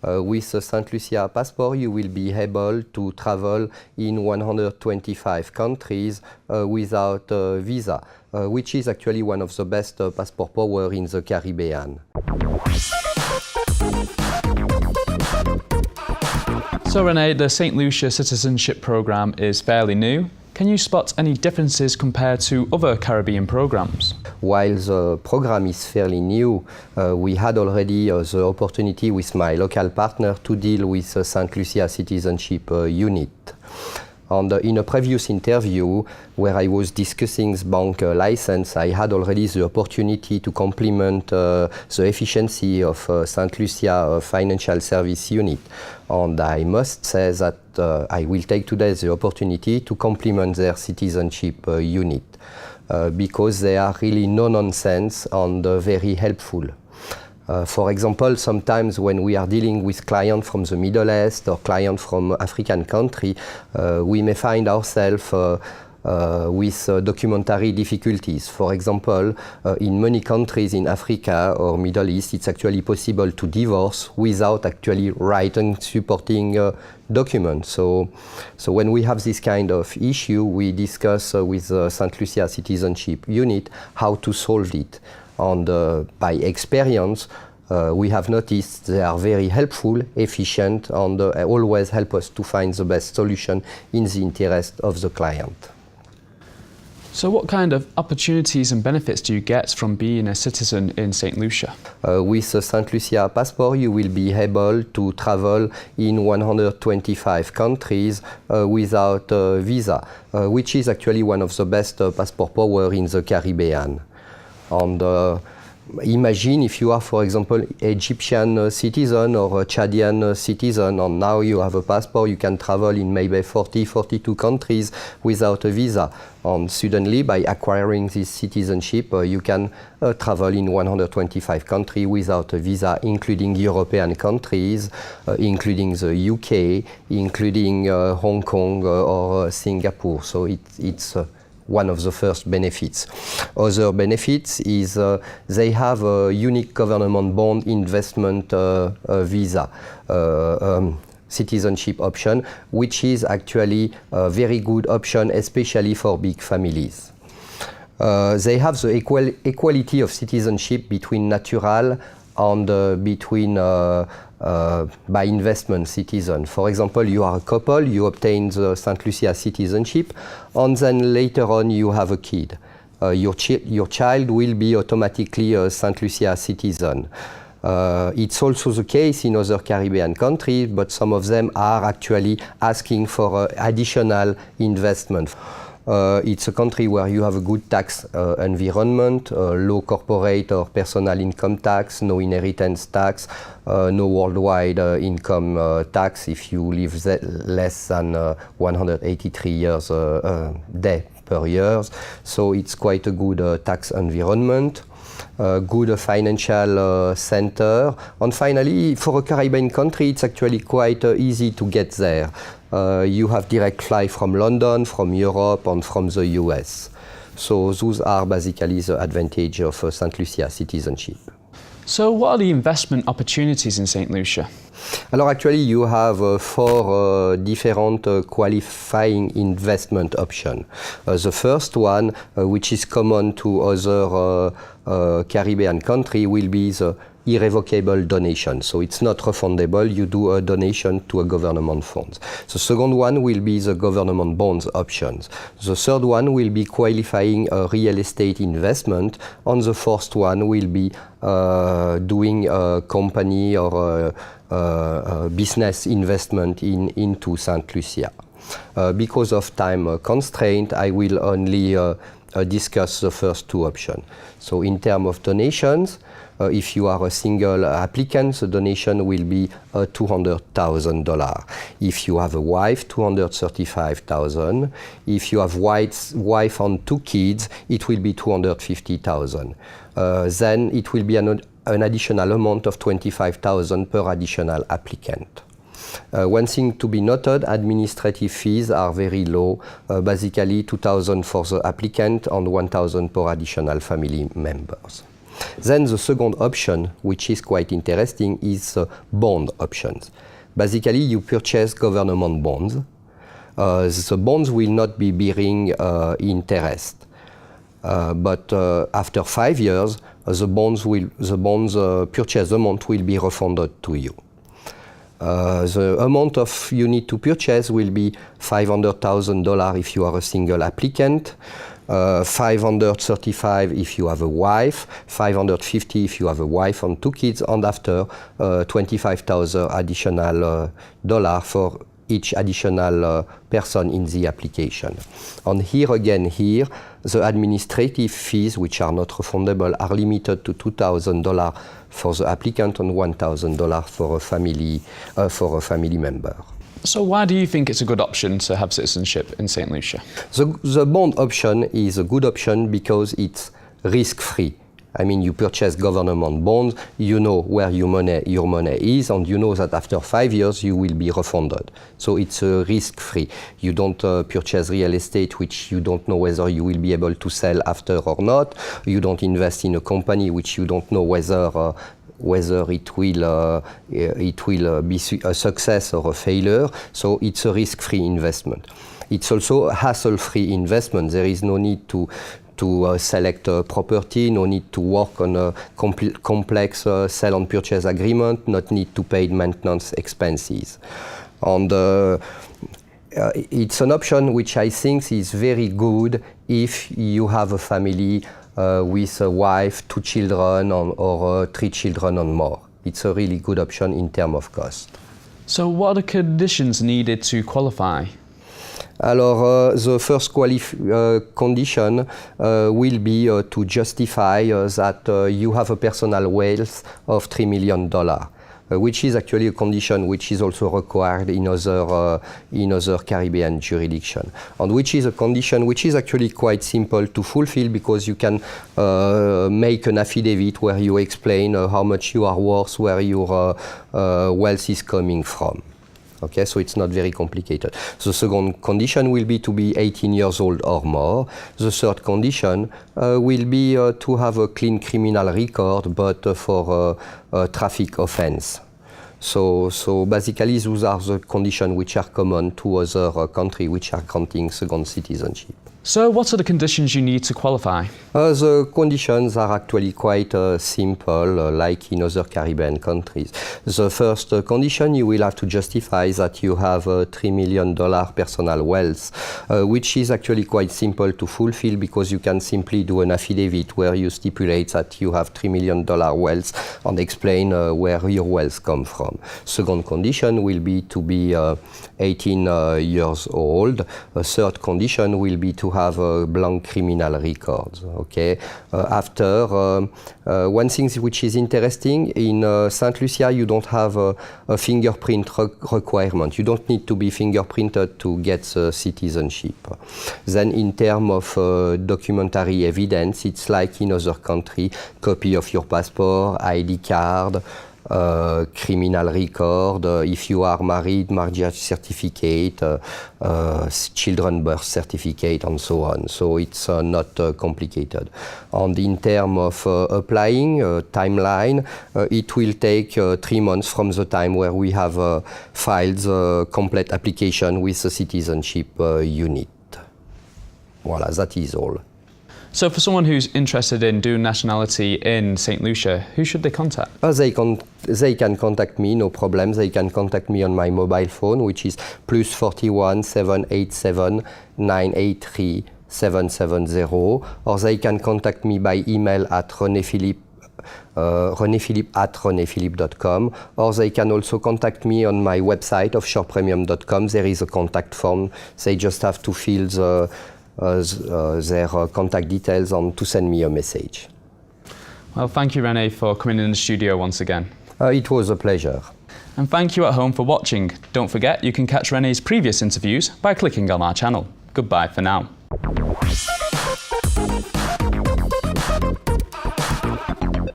With a Saint Lucia passport, you will be able to travel in 125 countries without a visa, which is actually one of the best passport power in the Caribbean. So Rene, the Saint Lucia Citizenship program is fairly new. Can you spot any differences compared to other Caribbean programs? While the program is fairly new, we had already the opportunity with my local partner to deal with the Saint Lucia Citizenship unit. And in a previous interview where I was discussing the bank license, I had already the opportunity to complement the efficiency of Saint Lucia Financial Service Unit. And I must say that I will take today the opportunity to complement their citizenship unit because they are really no-nonsense and very helpful. For example, sometimes when we are dealing with clients from the Middle East or clients from African country, we may find ourselves with documentary difficulties. For example, in many countries in Africa or Middle East, it's actually possible to divorce without actually writing supporting documents. So when we have this kind of issue, we discuss with the Saint Lucia Citizenship Unit how to solve it. And by experience, we have noticed they are very helpful, efficient, and always help us to find the best solution in the interest of the client. So what kind of opportunities and benefits do you get from being a citizen in Saint Lucia? With a Saint Lucia passport, you will be able to travel in 125 countries without a visa, which is actually one of the best passport power in the Caribbean. And imagine if you are, for example, Egyptian citizen or a Chadian citizen, and now you have a passport, you can travel in maybe 42 countries without a visa. And suddenly, by acquiring this citizenship, you can travel in 125 countries without a visa, including European countries, including the UK, including Hong Kong or Singapore. So it's one of the first benefits. Other benefits is they have a unique government bond investment visa citizenship option, which is actually a very good option, especially for big families. They have the equality of citizenship between natural and between by investment citizen. For example, you are a couple, you obtain the Saint Lucia citizenship, and then later on you have a kid. Your child will be automatically a Saint Lucia citizen. It's also the case in other Caribbean countries, but some of them are actually asking for additional investment. It's a country where you have a good tax environment, low corporate or personal income tax, no inheritance tax, no worldwide income tax if you live less than 183 years day per year. So it's quite a good tax environment. Good financial center, and finally, for a Caribbean country, it's actually quite easy to get there. You have direct flight from London, from Europe, and from the US. So those are basically the advantage of Saint Lucia citizenship. So what are the investment opportunities in Saint Lucia? Alors actually you have four different qualifying investment options. The first one, which is common to other Caribbean countries, will be the irrevocable donation. So it's not refundable, you do a donation to a government fund. The second one will be the government bonds options. The third one will be qualifying a real estate investment, and the fourth one will be doing a company or a business investment into Saint Lucia. Because of time constraint, I will only discuss the first two options. So in terms of donations, if you are a single applicant, the donation will be $200,000. If you have a wife, $235,000. If you have wife and two kids, it will be $250,000. Then it will be an additional amount of $25,000 per additional applicant. One thing to be noted, administrative fees are very low, basically $2,000 for the applicant and $1,000 per additional family members. Then the second option, which is quite interesting, is bond options. Basically, you purchase government bonds. The bonds will not be bearing interest. But after 5 years, the bonds purchase amount will be refunded to you. The amount you need to purchase will be $500,000 if you are a single applicant, $535,000 if you have a wife, $550,000 if you have a wife and 2 kids, and after $25,000 additional dollar for each additional person in the application. And here again, the administrative fees, which are not refundable, are limited to $2,000 for the applicant and $1,000 for a family member. So why do you think it's a good option to have citizenship in Saint Lucia? The bond option is a good option because it's risk-free. I mean, you purchase government bonds, you know where your money is, and you know that after 5 years you will be refunded. So it's risk-free. You don't purchase real estate which you don't know whether you will be able to sell after or not. You don't invest in a company which you don't know whether it will be a success or a failure. So it's a risk-free investment. It's also a hassle-free investment. There is no need to select a property, no need to work on a complex sell and purchase agreement, not need to pay maintenance expenses. And it's an option which I think is very good if you have a family with a wife, 2 children, or 3 children and more. It's a really good option in terms of cost. So what are the conditions needed to qualify? Alors, the first condition will be to justify that you have a personal wealth of $3 million, which is actually a condition which is also required in other Caribbean jurisdictions, and which is a condition which is actually quite simple to fulfill because you can make an affidavit where you explain how much you are worth, where your wealth is coming from. Okay, so it's not very complicated. The second condition will be to be 18 years old or more. The third condition will be to have a clean criminal record, but for a traffic offense. So basically, those are the conditions which are common to other countries which are granting second citizenship. So what are the conditions you need to qualify? The conditions are actually quite simple, like in other Caribbean countries. The first condition, you will have to justify that you have a $3 million personal wealth, which is actually quite simple to fulfill because you can simply do an affidavit where you stipulate that you have $3 million wealth and explain where your wealth comes from. Second condition will be to be 18 years old. A third condition will be to have a blank criminal record. Okay. After, one thing which is interesting, in Saint Lucia you don't have a fingerprint requirement. You don't need to be fingerprinted to get citizenship. Then in terms of documentary evidence, it's like in other countries, copy of your passport, ID card, criminal record, if you are married, marriage certificate, children birth certificate, and so on. So it's not complicated. And in terms of applying timeline, it will take 3 months from the time where we have filed the complete application with the citizenship unit. Voilà, that is all. So for someone who's interested in dual nationality in Saint Lucia, who should they contact? They can contact me, no problem. They can contact me on my mobile phone, which is +41 787 983 770, or they can contact me by email at Rene Philippe at renephilippe.com, or they can also contact me on my website, offshorepremium.com. There is a contact form. They just have to fill their contact details and to send me a message. Well, thank you, Rene, for coming in the studio once again. It was a pleasure. And thank you at home for watching. Don't forget, you can catch Rene's previous interviews by clicking on our channel. Goodbye for now.